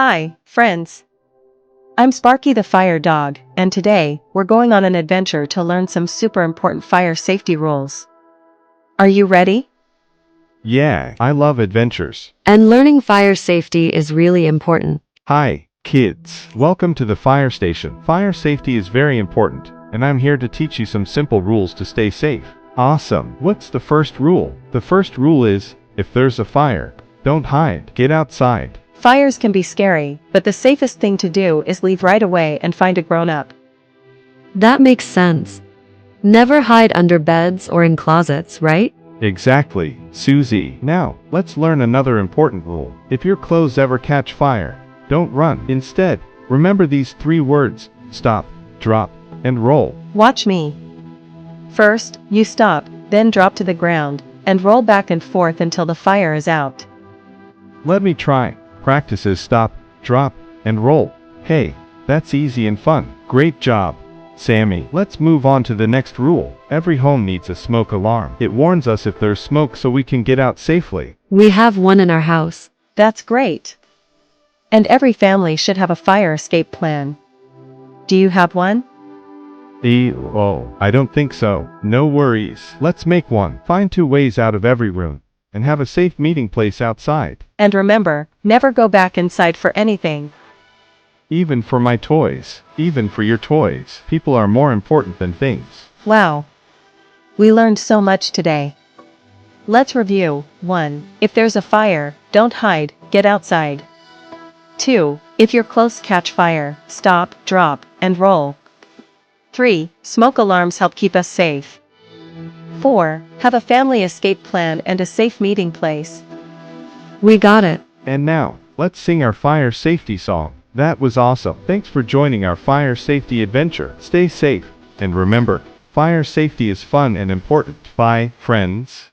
Hi, friends. I'm Sparky the Fire Dog, and today, we're going on an adventure to learn some super important fire safety rules. Are you ready? Yeah, I love adventures. And learning fire safety is really important. Hi, kids. Welcome to the fire station. Fire safety is very important, and I'm here to teach you some simple rules to stay safe. Awesome. What's the first rule? The first rule is, if there's a fire, don't hide. Get outside. Fires can be scary, but the safest thing to do is leave right away and find a grown-up. That makes sense. Never hide under beds or in closets, right? Exactly, Susie. Now, let's learn another important rule. If your clothes ever catch fire, don't run. Instead, remember these 3 words: stop, drop, and roll. Watch me. First, you stop, then drop to the ground, and roll back and forth until the fire is out. Let me try. Practice is stop, drop, and roll. Hey, that's easy and fun. Great job, Sammy. Let's move on to the next rule. Every home needs a smoke alarm. It warns us if there's smoke so we can get out safely. We have one in our house. That's great. And every family should have a fire escape plan. Do you have one? Oh, I don't think so. No worries. Let's make one. Find 2 ways out of every room, and have a safe meeting place outside. And remember, never go back inside for anything. Even for my toys. Even for your toys. People are more important than things. Wow. We learned so much today. Let's review. 1. If there's a fire, don't hide, get outside. 2. If your clothes catch fire, stop, drop, and roll. 3. Smoke alarms help keep us safe. 4. Have a family escape plan and a safe meeting place. We got it. And now, let's sing our fire safety song. That was awesome. Thanks for joining our fire safety adventure. Stay safe, and remember, fire safety is fun and important. Bye, friends.